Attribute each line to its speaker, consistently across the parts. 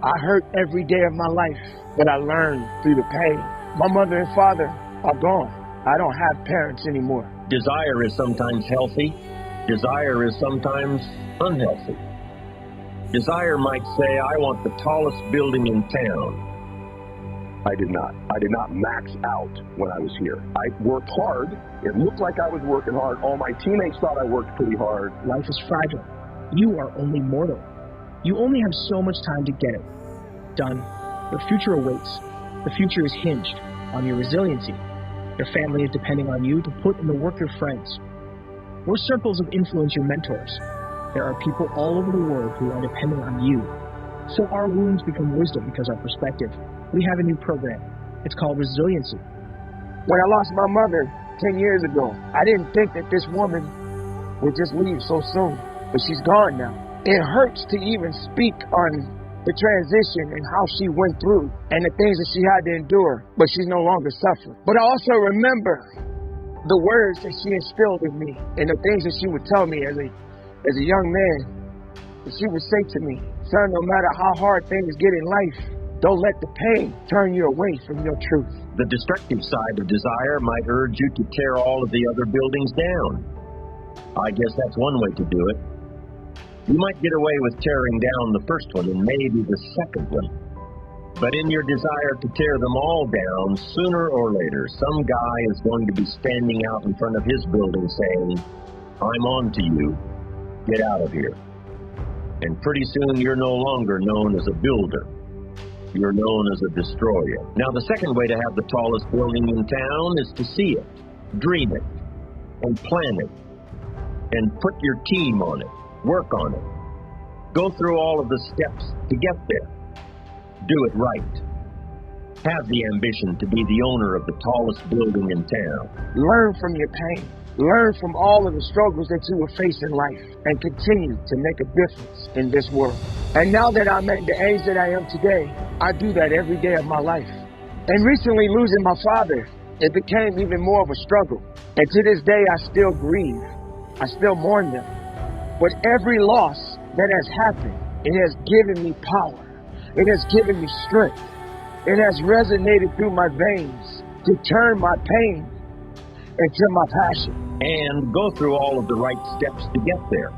Speaker 1: I hurt every day of my life, but I learned through the pain. My mother and father are gone. I don't have parents anymore.
Speaker 2: Desire is sometimes healthy. Desire is sometimes unhealthy. Desire might say, I want the tallest building in town.
Speaker 3: I did not. I did not max out when I was here. I worked hard. It looked like I was working hard. All my teammates thought I worked pretty hard.
Speaker 4: Life is fragile. You are only mortal. You only have so much time to get it done. Your future awaits. The future is hinged on your resiliency. Your family is depending on you to put in the work your friends. Your circles of influence your mentors. There are people all over the world who are depending on you. So our wounds become wisdom because our perspective. We have a new program. It's called Resiliency.
Speaker 1: When I lost my mother 10 years ago, I didn't think that this woman would just leave so soon, but she's gone now. It hurts to even speak on the transition and how she went through and the things that she had to endure, but she's no longer suffering. But I also remember the words that she instilled in me and the things that she would tell me as a young man. And she would say to me, son, no matter how hard things get in life, don't let the pain turn you away from your truth.
Speaker 2: The destructive side of desire might urge you to tear all of the other buildings down. I guess that's one way to do it. You might get away with tearing down the first one and maybe the second one. But in your desire to tear them all down, sooner or later, some guy is going to be standing out in front of his building saying, I'm on to you. Get out of here. And pretty soon you're no longer known as a builder. You're known as a destroyer. Now, the second way to have the tallest building in town is to see it, dream it, and plan it, and put your team on it, work on it. Go through all of the steps to get there. Do it right. Have the ambition to be the owner of the tallest building in town.
Speaker 1: Learn from your pain. Learn from all of the struggles that you will face in life and continue to make a difference in this world. And now that I'm at the age that I am today, I do that every day of my life. And recently losing my father, it became even more of a struggle. And to this day, I still grieve. I still mourn them. But every loss that has happened, it has given me power. It has given me strength. It has resonated through my veins to turn my pain into my passion.
Speaker 2: And go through all of the right steps to get there.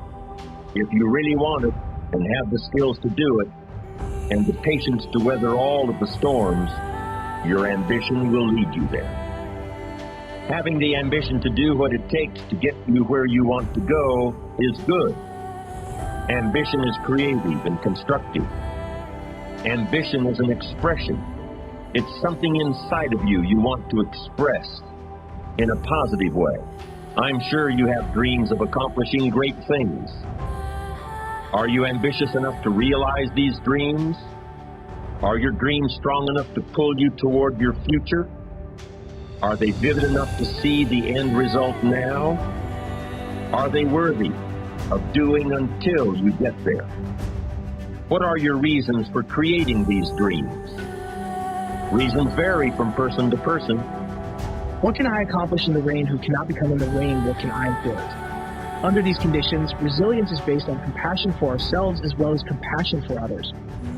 Speaker 2: If you really want it and have the skills to do it and the patience to weather all of the storms, your ambition will lead you there. Having the ambition to do what it takes to get you where you want to go is good. Ambition is creative and constructive. Ambition is an expression. It's something inside of you want to express in a positive way. I'm sure you have dreams of accomplishing great things. Are you ambitious enough to realize these dreams? Are your dreams strong enough to pull you toward your future? Are they vivid enough to see the end result now? Are they worthy of doing until you get there? What are your reasons for creating these dreams? Reasons vary from person to person.
Speaker 4: What can I accomplish in the rain who cannot become in the rain what can I build? Under these conditions, resilience is based on compassion for ourselves as well as compassion for others.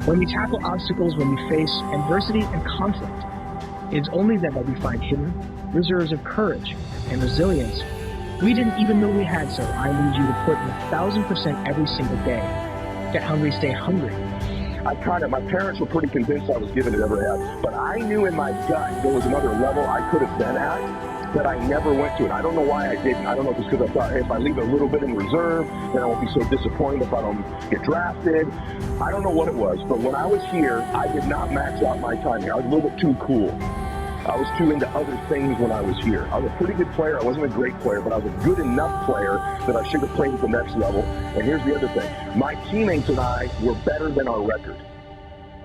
Speaker 4: When we tackle obstacles, when we face adversity and conflict, it is only then that we find hidden reserves of courage and resilience we didn't even know we had. So I need you to put in 1,000% every single day. Get hungry, stay hungry.
Speaker 3: My parents were pretty convinced I was giving it every had, but I knew in my gut there was another level I could have been at that I never went to, and I don't know why I didn't. I don't know if it's because I thought, hey, if I leave a little bit in reserve, then I won't be so disappointed if I don't get drafted. I don't know what it was, but when I was here, I did not max out my time here. I was a little bit too cool. I was too into other things when I was here. I was a pretty good player. I wasn't a great player, but I was a good enough player that I should have played at the next level. And here's the other thing. My teammates and I were better than our record.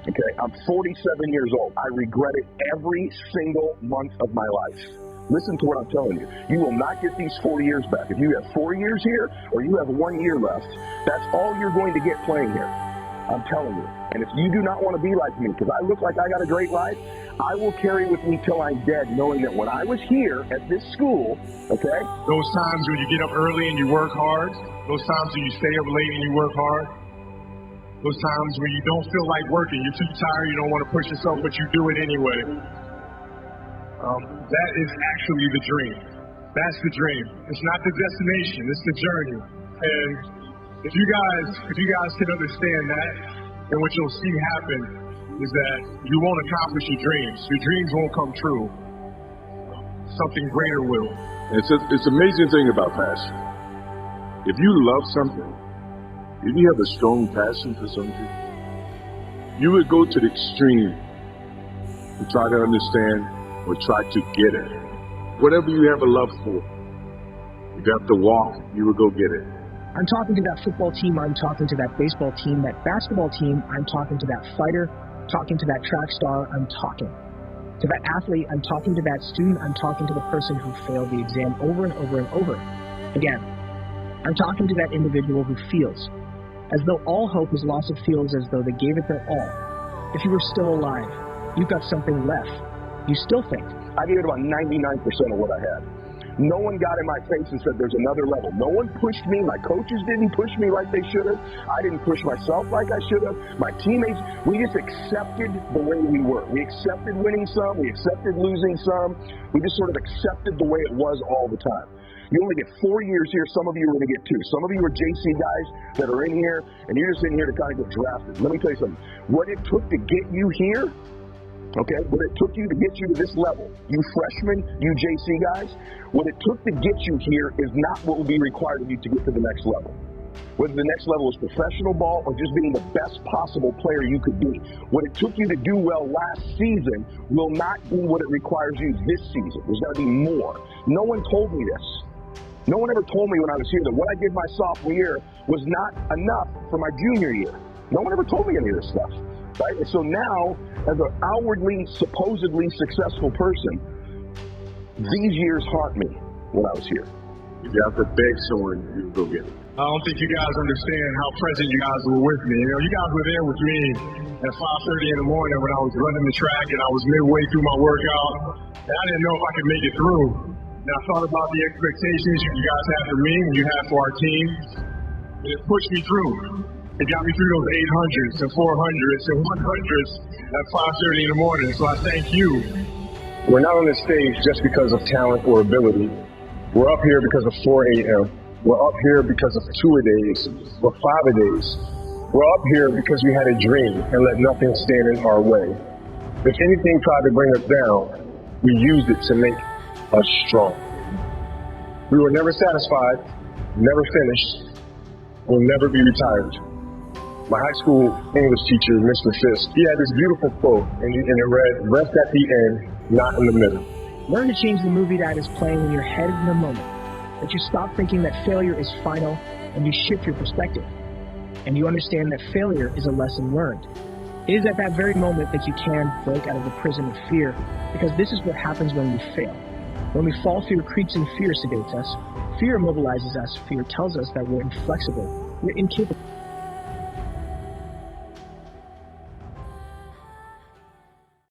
Speaker 3: Okay, I'm 47 years old. I regret it every single month of my life. Listen to what I'm telling you. You will not get these 4 years back. If you have 4 years here or you have 1 year left, that's all you're going to get playing here. I'm telling you. And if you do not want to be like me, because I look like I got a great life, I will carry with me till I'm dead, knowing that when I was here at this school, okay?
Speaker 5: Those times when you get up early and you work hard, those times when you stay up late and you work hard, Those times when you don't feel like working, you're too tired, you don't want to push yourself, but you do it anyway. That is actually the dream. That's the dream. It's not the destination, it's the journey. And if you guys can understand that, then what you'll see happen is that you won't accomplish your dreams. Your dreams won't come true. Something greater will.
Speaker 6: It's an amazing thing about passion. If you love something, if you have a strong passion for something, you would go to the extreme to try to understand or try to get it. Whatever you have a love for, you got to walk, you will go get it.
Speaker 4: I'm talking to that football team, I'm talking to that baseball team, that basketball team, I'm talking to that fighter, talking to that track star, I'm talking to that athlete, I'm talking to that student, I'm talking to the person who failed the exam over and over and over again. I'm talking to that individual who feels as though all hope is lost. It feels as though they gave it their all. If you were still alive, you've got something left. You still think.
Speaker 3: I gave it about 99% of what I had. No one got in my face and said there's another level. No one pushed me. My coaches didn't push me like they should have. I didn't push myself like I should have. My teammates, we just accepted the way we were. We accepted winning some. We accepted losing some. We just sort of accepted the way it was all the time. You only get 4 years here. Some of you are going to get 2. Some of you are JC guys that are in here, and you're just in here to kind of get drafted. Let me tell you something. What it took to get you here, okay, what it took you to get you to this level, you freshmen, you JC guys, what it took to get you here is not what will be required of you to get to the next level. Whether the next level is professional ball or just being the best possible player you could be. What it took you to do well last season will not be what it requires you this season. There's got to be more. No one told me this. No one ever told me when I was here that what I did my sophomore year was not enough for my junior year. No one ever told me any of this stuff, right? And so now, as an outwardly, supposedly successful person, these years haunt me when I was here.
Speaker 6: If you have to beg someone, you go get it.
Speaker 5: I don't think you guys understand how present you guys were with me. You know, you guys were there with me at 5:30 in the morning when I was running the track and I was midway through my workout, and I didn't know if I could make it through. And I thought about the expectations you guys had for me and you had for our team. And it pushed me through. It got me through those 800s and 400s and 100s at 5:30 in the morning. So I thank you.
Speaker 7: We're not on this stage just because of talent or ability. We're up here because of 4 a.m. We're up here because of 2-a-days or 5-a-days. We're up here because we had a dream and let nothing stand in our way. If anything tried to bring us down, we used it to make us strong. We were never satisfied, never finished, will never be retired. My high school English teacher, Mr. Fisk, he had this beautiful quote, and it read, "Rest at the end, not in the middle."
Speaker 4: Learn to change the movie that is playing when you're headed in the moment. That you stop thinking that failure is final and you shift your perspective. And you understand that failure is a lesson learned. It is at that very moment that you can break out of the prison of fear, because this is what happens when we fail. When we fall, fear creeps in, fear sedates us. Fear immobilizes us. Fear tells us that we're inflexible, we're incapable.